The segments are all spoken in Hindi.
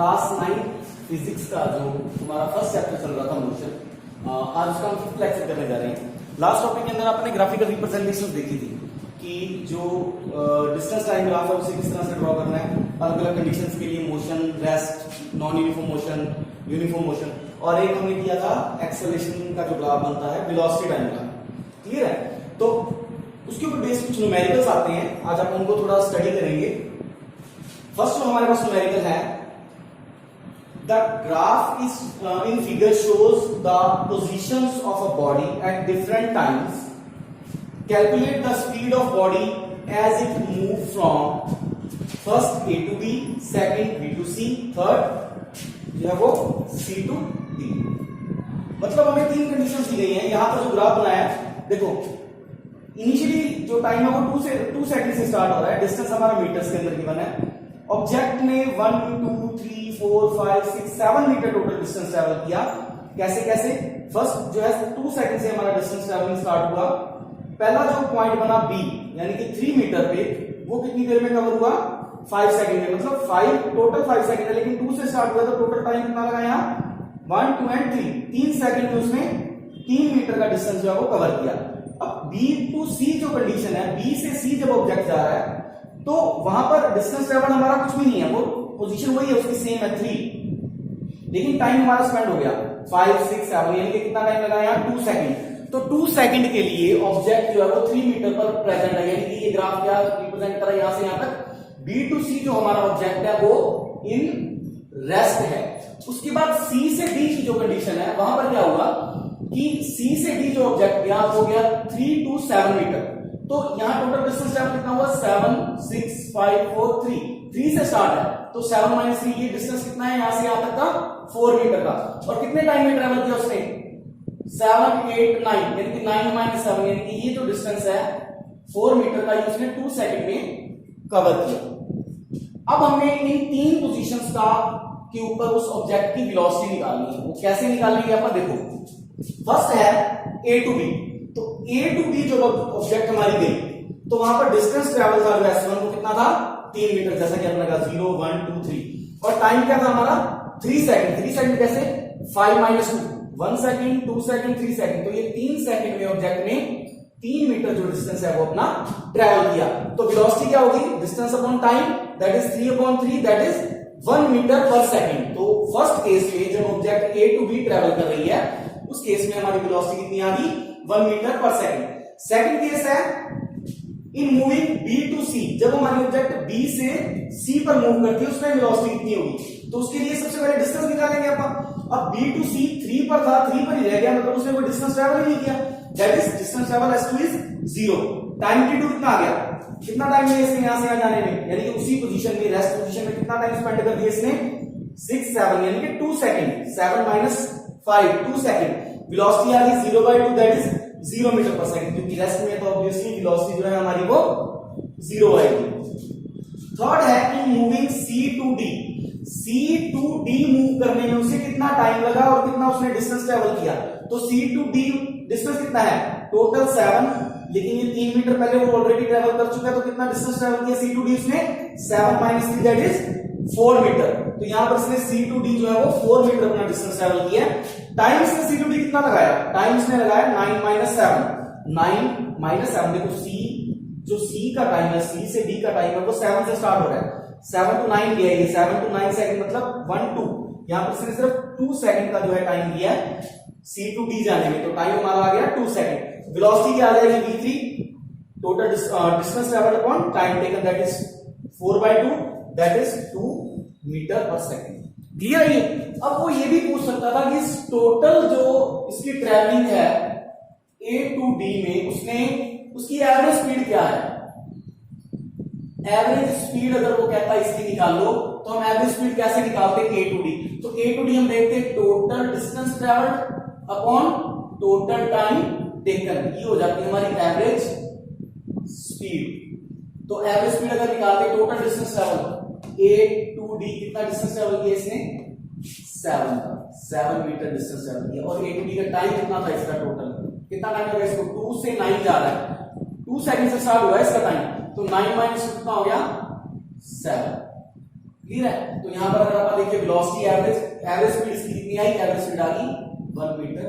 क्लास 9 फिजिक्स का जो तुम्हारा फर्स्ट चैप्टर चल रहा था मोशन, आज उसका हम फिफ्थ लेक्चर करने जा रहे हैं। लास्ट टॉपिक के अंदर आपने ग्राफिकल रिप्रेजेंटेशन देखी थी कि जो डिस्टेंस टाइम ग्राफ है उसे किस तरह से ड्रॉ करना है, अलग अलग कंडीशंस के लिए, motion, rest, non uniform motion, uniform motion, और एक हमने किया था एक्सेलरेशन का जो ग्राफ बनता है वेलोसिटी टाइम का। क्लियर है? तो उसके ऊपर बेस्ड कुछ न्यूमेरिकल्स आते हैं, आज आप उनको थोड़ा स्टडी करेंगे। फर्स्ट जो हमारे पास न्यूमेरिकल है, the graph is in figure shows the positions of a body at different times, calculate the speed of body as it move from first A to B, second B to C, third जो है वो सी टू डी। मतलब हमें तीन कंडीशंस दी गई हैं। यहां पर जो ग्राफ बनाया है देखो, इनिशियली जो टाइम है वो 2 सेकंड से स्टार्ट हो रहा है, डिस्टेंस हमारा मीटर्स के अंदर गिवन है। ऑब्जेक्ट ने 1 2 3 4 5 6 7 मीटर टोटल डिस्टेंस ट्रैवल किया। कैसे कैसे? फर्स्ट जो है 2 सेकंड से हमारा डिस्टेंस ट्रैवलिंग स्टार्ट हुआ। पहला जो पॉइंट बना बी यानी कि 3 मीटर पे, वो कितनी देर में कवर हुआ? 5 सेकंड में। मतलब 5 टोटल 5 सेकंड है, लेकिन 2 से स्टार्ट हुआ तो टोटल टाइम कितना लगा यहाँ? 1 2 एंड 3 सेकंड में उसने 3 मीटर का डिस्टेंस जो है वो कवर किया। अब बी टू सी जो कंडीशन है, बी से सी जब ऑब्जेक्ट जा रहा है तो वहां पर डिस्टेंस ट्रेवल हमारा कुछ भी नहीं है, वो पोजीशन वही है, उसकी सेम है 3, लेकिन टाइम हमारा स्पेंड हो गया 5 6 7, यानी कि कितना टाइम लगा यहाँ? 2 सेकंड। तो 2 सेकंड के लिए ऑब्जेक्ट जो है वो 3 मीटर पर प्रेजेंट है, यानी कि ये ग्राफ क्या रिप्रेजेंट कर रहा है? यहां से यहां तक बी टू सी जो हमारा ऑब्जेक्ट है वो इन रेस्ट है। उसके बाद सी से डी की जो कंडीशन है, वहां पर क्या हुआ कि सी से डी जो ऑब्जेक्ट यहां हो गया 3 to 7 मीटर। तो यहां टोटल डिस्टेंस कितना हुआ? 7 6 5 4 3 से स्टार्ट है, तो 7 - 3 ये डिस्टेंस कितना है यहां से यहां तक का? 4 मीटर का। और कितने टाइम में ट्रेवल किया उसने? 7 8 9, यानी कि 9 - 7, यानी कि ये जो डिस्टेंस है 4 मीटर का, उसने 2 सेकंड में कवर किया। अब हमें इन 3 पोजीशंस का के ऊपर उस ऑब्जेक्ट की वेलोसिटी निकालनी है। वो कैसे निकालेंगे आप देखो। फर्स्ट है ए टू बी, तो ए टू बी जो ऑब्जेक्ट हमारी गई तो वहां पर डिस्टेंस ट्रैवल था S1 को कितना था? 3 मीटर, जैसा कि हमने कहा 0 1 2 3, और टाइम क्या था हमारा? 3 सेकंड। 3 सेकंड कैसे? 5 - 2, 1 सेकंड 2 सेकंड 3 सेकंड, तो ये 3 सेकंड में ऑब्जेक्ट ने 3 मीटर जो डिस्टेंस है वो अपना ट्रैवल किया। तो वेलोसिटी क्या होगी? Distance upon time, that is 3/3, that is 1 metre per second. तो फर्स्ट केस में जब object A to B travel कर रही है, उस केस में हमारी वेलोसिटी कितनी आ गई? 1 metre per second. Second case है इन मूविंग बी टू सी, जब हमारी ऑब्जेक्ट बी से सी पर मूव करती है उसमें वेलोसिटी कितनी होगी? तो उसके लिए सबसे पहले डिस्टेंस निकालेंगे अपन। अब बी टू सी 3 पर था, 3 पर ही रह गया, मतलब उसने कोई डिस्टेंस ट्रैवल ही नहीं किया, that is distance travel S2 is 0। Time t2 कितना आ गया? कितना टाइम है इसने यहां से यहां जाने में? यानी कि उसी पोजीशन में, रेस्ट पोजीशन में कितना टाइम स्पेंड कर दिया इसने? 6 7, यानी कि 2 सेकंड। 7 - 5 2 सेकंड। वेलोसिटी आ गई 0/2, that is 0 metre per second, क्योंकि रेस्ट में तो ऑब्वियसली वेलोसिटी जो है हमारी वो 0 आएगी। थर्ड है in moving C to D. C to D move करने में उसे कितना टाइम लगा और कितना उसने डिस्टेंस ट्रैवल किया? तो सी टू डी डिस्टेंस कितना है? टोटल 7, लेकिन ये 3 मीटर पहले वो ऑलरेडी ट्रैवल कर चुका है, तो कितना डिस्टेंस ट्रैवल किया सी टू डी उसने? 7 - 3, दैट इज 4 मीटर। तो यहां पर इसने सी टू डी जो है वो 4 मीटर अपना डिस्टेंस ट्रैवल किया। टाइम इसने सी टू डी कितना लगाया? टाइम इसने लगाया 9 - 7। 9 - 7, देखो सी जो सी का टाइम है, सी से डी का टाइम है वो 7 से स्टार्ट हो रहा है, 7 to 9 लिया है, 7 to 9 सेकंड, मतलब 1 2, यहां पर इसने सिर्फ 2 सेकंड का जो है टाइम लिया है सी टू डी जाने में, तो टाइम हमारा आ गया 2 सेकंड। वेलोसिटी क्या आ जाएगी? v3 total distance travelled upon time taken, that is 4/2, that is 2 metre per second. Clear है ये? अब वो ये भी पूछ सकता था कि टोटल जो इसकी ट्रैवलिंग है ए टू डी में, उसने उसकी एवरेज स्पीड क्या है? एवरेज स्पीड अगर वो कहता है इसकी निकाल लो, तो हम एवरेज स्पीड कैसे निकालते हैं? A to D. तो ए टू डी हम देखते हैं total distance travelled upon total time taken, ये हो जाती है हमारी एवरेज स्पीड। तो एवरेज स्पीड अगर निकालते हैं total distance travel, A to D कितना डिस्टेंस ट्रैवल किया इसने? 7 मीटर डिस्टेंस ट्रैवल किया। और ए टू डी का टाइम कितना था इसका? टोटल कितना टाइम लगा इसको? 2 से 9 जा रहा है, 2 सेकंड से स्टार्ट हुआ है इसका टाइम, तो 9 - 2 कितना हो गया? 7। क्लियर है? तो यहां पर अगर आप देखिए वेलोसिटी एवरेज स्पीड इसकी कितनी आई, एवरेज स्पीड आ गई 1 मीटर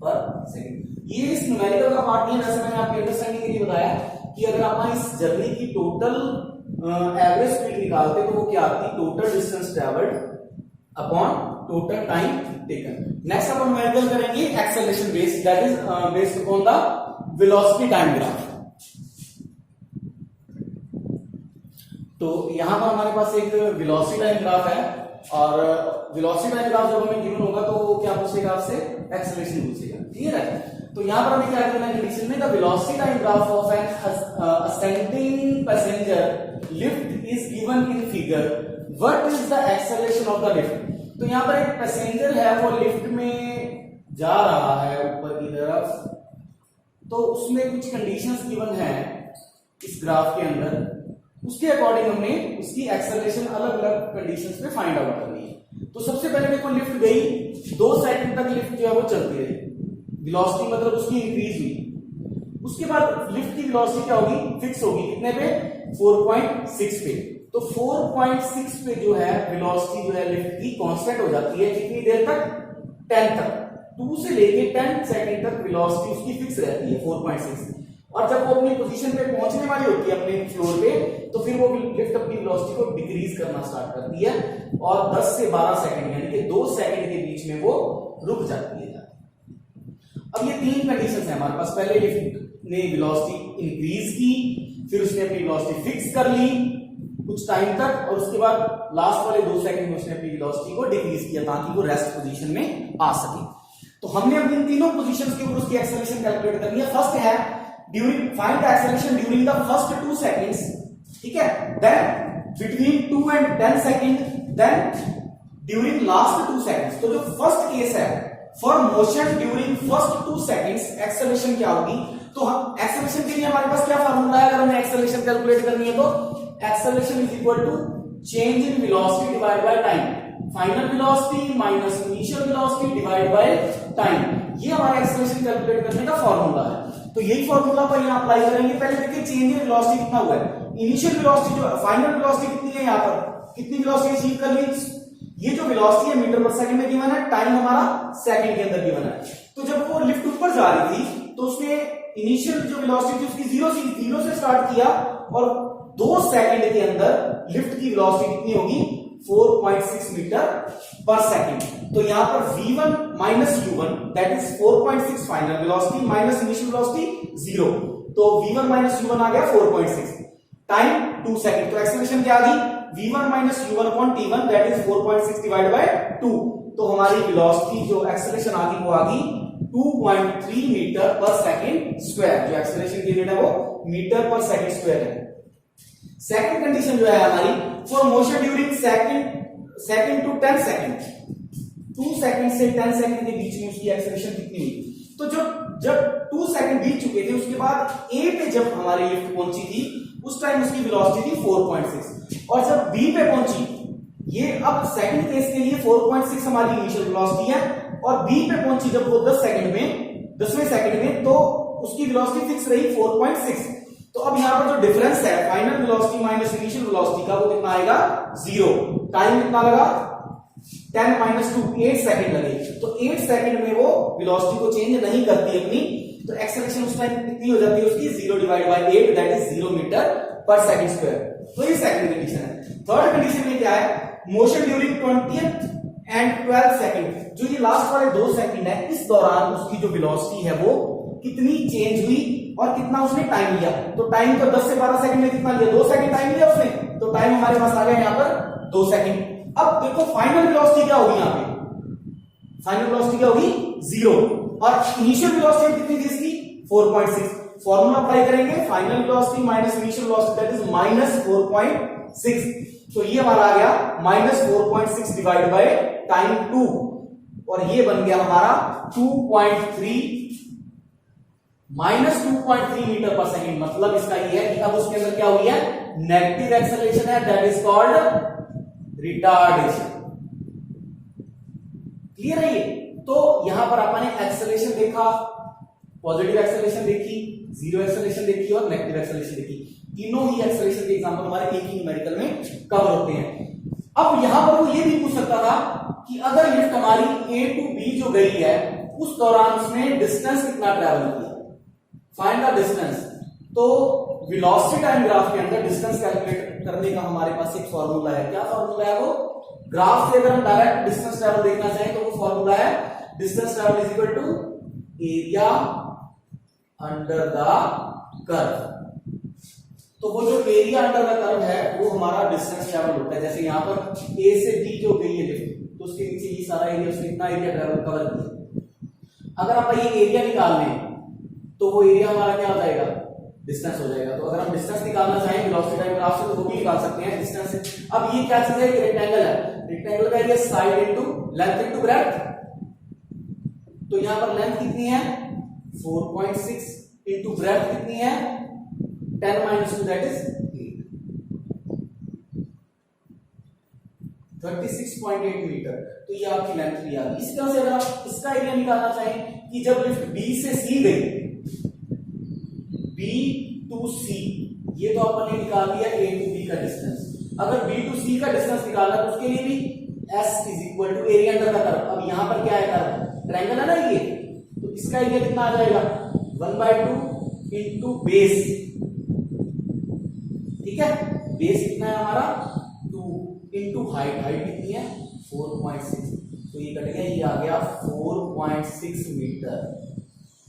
पर सेकंड। ये इस न्यूमेरिकल का पार्ट नहीं है, वैसे मैंने आपकी अंडरस्टैंडिंग के लिए बताया कि अगर आप इस जर्नी की टोटल एवरेज स्पीड निकालते तो वो क्या आती, total distance travelled upon total time taken. Next अपन न्यूमेरिकल करेंगे acceleration based, that is based upon the velocity time graph. तो यहां पर हमारे पास एक वेलोसिटी टाइम ग्राफ है, और वेलोसिटी टाइम ग्राफ जब हमें गिवन होगा तो वो क्या पूछेगा आपसे, एक्सेलरेशन पूछेगा। क्लियर है? तो यहां पर हमें क्या करना है, कंडीशन में the velocity time graph of N ascending passenger lift is given in figure, what is the acceleration of the lift. तो यहां पर एक पैसेंजर है, वो लिफ्ट में जा रहा है ऊपर की तरफ, तो उसमें कुछ कंडीशंस गिवन है इस ग्राफ के अंदर, उसके अकॉर्डिंग हमने उसकी एक्सेलरेशन अलग अलग कंडीशंस पे फाइंड आउट करनी है। तो सबसे पहले देखो लिफ्ट गई, 2 सेकंड तक लिफ्ट जो है वो चलती रही, वेलोसिटी मतलब उसकी इंक्रीज हुई। उसके बाद लिफ्ट की वेलोसिटी क्या होगी, फिक्स होगी कितने पे, 4.6 पे। तो 4.6 पे जो है वेलोसिटी जो है लिफ्ट की कांस्टेंट हो जाती है, कितनी देर तक, 10 तक। 2 से लेके 10 सेकंड तक वेलोसिटी उसकी फिक्स रहती है 4.6। और जब वो अपनी पोजीशन पे पहुंचने वाली होती है अपने फ्लोर पे, तो फिर वो लिफ्ट अपनी वेलोसिटी को डिक्रीज करना स्टार्ट करती है, और 10 से 12 सेकंड यानी कि 2 सेकंड के बीच में वो रुक जाती है। अब ये 3 कंडीशंस है हमारे पास, पहले लिफ्ट ने वेलोसिटी इंक्रीज की, फिर उसने अपनी वेलोसिटी फिक्स कर ली कुछ टाइम तक, और उसके बाद लास्ट वाले 2 सेकंड में उसने अपनी वेलोसिटी को डिक्रीज किया ताकि वो रेस्ट पोजीशन में आ सके। तो हमने अब इन तीनों पोजीशंस के ऊपर उसकी एक्सेलरेशन कैलकुलेट करनी है। फर्स्ट है during, find the acceleration during the first 2 seconds, ठीक है, then between 2 and 10 second, then during last 2 seconds. तो जो फर्स्ट केस है, for motion during first 2 seconds acceleration क्या होगी, तो हम एक्सेलरेशन के लिए हमारे पास क्या फार्मूला है, अगर हमें एक्सेलरेशन कैलकुलेट करनी है तो acceleration is equal to change in velocity divide by time, final velocity minus initial velocity divide by time. ये हमारा एक्सेलरेशन कैलकुलेट करने का फार्मूला है। तो यही फार्मूला पर यहां अप्लाई करेंगे। पहले देखिए चेंज इन वेलोसिटी कितना हुआ है, इनिशियल वेलोसिटी जो फाइनल वेलोसिटी कितनी है, यहां पर कितनी वेलोसिटी अचीव कर ली, ये जो वेलोसिटी है मीटर पर सेकंड में गिवन है, टाइम हमारा सेकंड के अंदर गिवन है। तो जब वो लिफ्ट ऊपर जा रही थी तो उसने इनिशियल जो वेलोसिटी थी उसकी 0 से स्टार्ट किया, और 2 सेकंड के अंदर लिफ्ट की वेलोसिटी कितनी होगी, 4.6 मीटर पर सेकंड। तो यहां पर v1 minus u1 that is 4.6 final velocity minus initial velocity 0, तो v1 माइनस u1 आ गया 4.6, टाइम 2 सेकंड। तो एक्सेलरेशन क्या आ गई, v1 minus u1 upon t1 that is 4.6 divide by 2। तो हमारी वेलोसिटी जो एक्सेलरेशन आ गई वो आ गई 2.3 मीटर पर सेकंड स्क्वायर। जो एक्सेलरेशन की यूनिट है वो मीटर पर सेकंड स्क्वायर है। सेकंड कंडीशन जो है हमारी, for motion during second to 10 second, 2 second से 10 सेकंड के बीच में उसकी एक्सेलरेशन कितनी हुई। तो जब 2 सेकंड बीत चुके थे उसके बाद ए पे जब हमारी लिफ्ट पहुंची थी उस टाइम उसकी वेलोसिटी थी 4.6, और जब बी पे पहुंची, ये अब सेकंड केस के लिए 4.6 हमारी इनिशियल वेलोसिटी है, और बी पे पहुंची जब वो 10वें सेकंड में, तो उसकी वेलोसिटी फिक्स रही 4.6। तो अब यहां पर जो डिफरेंस है final velocity minus initial velocity का, वो कितना आएगा, 0। टाइम कितना लगा, 10 माइनस 2, 8 सेकंड लगे। तो 8 सेकंड में वो वेलोसिटी को चेंज नहीं करती अपनी, तो एक्सेलरेशन उस टाइम कितनी हो जाती है उसकी, 0 divide by 8 that is 0 metre per second square. तो ये सेकंड कंडीशन है। थर्ड कंडीशन में क्या है, motion during 20th and 12th second, जो ये लास्ट वाले 2 सेकंड है, इस दौरान उसकी जो वेलोसिटी है वो कितनी चेंज हुई और कितना उसने टाइम लिया। तो टाइम तो 10 से 12 सेकंड में कितना लिया, 2 सेकंड टाइम लिया उसने, तो टाइम हमारे पास आ गया यहां पर 2 सेकंड। अब देखो फाइनल वेलोसिटी क्या होगी, यहां पे फाइनल वेलोसिटी क्या होगी, 0, और इनिशियल वेलोसिटी कितनी थी इसकी, 4.6। फॉर्मूला अप्लाई करेंगे, final velocity minus initial velocity that is minus 4.6। तो ये हमारा आ गया माइनस 4.6 डिवाइड बाय टाइम 2, और ये बन गया हमारा 2.3 माइनस 2.3 मीटर पर सेकंड। मतलब इसका ये है कि अब उसके अंदर क्या हुई है, नेगेटिव एक्सेलरेशन है, that is called retardation. Clear है ये। तो यहां पर अपन ने एक्सेलरेशन देखा, पॉजिटिव एक्सेलरेशन देखी, जीरो एक्सेलरेशन देखी और नेगेटिव एक्सेलरेशन देखी। तीनों ही एक्सेलरेशन के एग्जांपल हमारे एक ही न्यूमेरिकल में कवर होते हैं। अब यहां पर वो ये भी पूछ सकता था कि अगर लिफ्ट हमारी A to B जो गई है उस दौरान उसने डिस्टेंस कितना ट्रेवल किया, फाइंड द डिस्टेंस। तो वेलोसिटी टाइम ग्राफ के अंदर डिस्टेंस कैलकुलेट करने का हमारे पास एक फॉर्मूला है। क्या फॉर्मूला है वो? ग्राफ से अगर हम डायरेक्ट डिस्टेंस ट्रेवल देखना चाहें तो वो फॉर्मूला है distance travel is equal to area under the curve. तो वो जो एरिया अंडर द कर्व है वो हमारा डिस्टेंस ट्रेवल होता है। जैसे यहां पर A से B जो गई है लिफ्ट, तो उसके नीचे ये सारा एरिया, उसने इतना एरिया ट्रेवल कवर किया। अगर आप ये एरिया निकाल लें तो वो एरिया हमारा क्या हो जाएगा? डिस्टेंस हो जाएगा। तो अगर हम डिस्टेंस निकालना चाहें वेलोसिटी टाइम ग्राफ से तो वो भी निकाल सकते हैं डिस्टेंस से। अब ये क्या चीज है? रेक्टेंगल है। रेक्टेंगल का area side into length into breadth. तो यहां पर लेंथ कितनी है? 4.6 इनटू ब्रेड्थ कितनी है? 10 minus 2 that is 8, 36.8 मीटर। तो ये आपकी लेंथ भी आ गई। इसी तरह से अगर आप इसका एरिया निकालना चाहें कि जब लिफ्ट B से C गई, B to C, ये तो अपन ने निकाल दिया A to B का डिस्टेंस। अगर B to C का डिस्टेंस निकालना तो उसके लिए भी S is equal to area under the curve. अब यहां पर क्या है? कर्व, ट्रायंगल है ना ये, तो इसका एरिया कितना आ जाएगा? 1/2 इंटू बेस। ठीक है, बेस कितना है हमारा? 2 इंटू हाइट। हाइट कितनी है? 4.6। तो ये कट गया, ये आ गया 4.6 मीटर।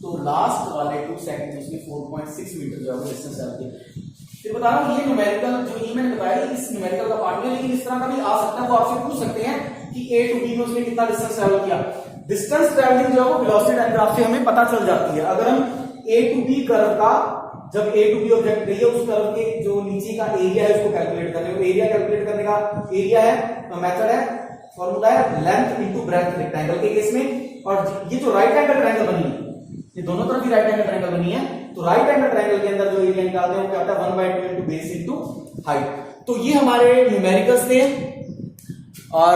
तो लास्ट वाले 2 सेकंड में उसने 4.6 मीटर जो है डिस्टेंस ट्रैवल किया। फिर बता रहा हूं ये न्यूमेरिकल जो ये मैंने बताया इस न्यूमेरिकल का पार्ट है, लेकिन इस तरह का भी आ सकता है। वो आपसे पूछ सकते हैं कि A to B में उसने कितना डिस्टेंस ट्रैवल किया। डिस्टेंस ट्रैवलिंग जो है वो वेलोसिटी टाइम ग्राफ से हमें पता चल जाती है। अगर हम A to B कर्व का, जब A to B ऑब्जेक्ट गई है उस कर्व के जो नीचे का एरिया है उसको कैलकुलेट कर रहे हो। एरिया कैलकुलेट करने का एरिया है, मेथड है, फॉर्मूला है लेंथ इनटू ब्रेड्थ रेक्टेंगल के केस में। और ये जो राइट एंगल ट्रायंगल बनी है, ये दोनों तरफ ही राइट एंगल ट्रायंगल बनी है, तो राइट एंगल ट्रायंगल के अंदर जो एरिया निकालते हैं वो क्या होता है? 1/2 इंटू बेस इंटू हाइट। तो ये हमारे न्यूमेरिकल्स थे। और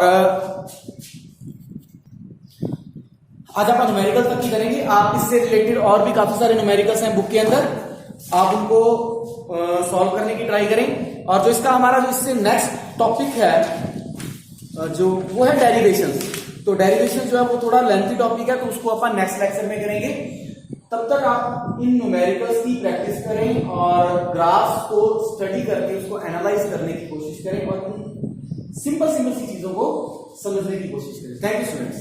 आज आप न्यूमेरिकल तक ही करेंगे। आप इससे रिलेटेड और भी काफी सारे न्यूमेरिकल्स हैं बुक के अंदर, आप उनको सॉल्व करने की ट्राई करें। और जो इसका हमारा जो इससे नेक्स्ट टॉपिक है जो वो है डेरिवेशंस। तो डेरिवेशन जो है वो थोड़ा लेंथी टॉपिक है, तो उसको अपन नेक्स्ट लेक्चर में करेंगे। तब तक आप इन न्यूमेरिकल्स की प्रैक्टिस करें और ग्राफ्स को स्टडी करके उसको एनालाइज करने की कोशिश करें और सिंपल सी चीजों को समझने की कोशिश करें। Thank you students.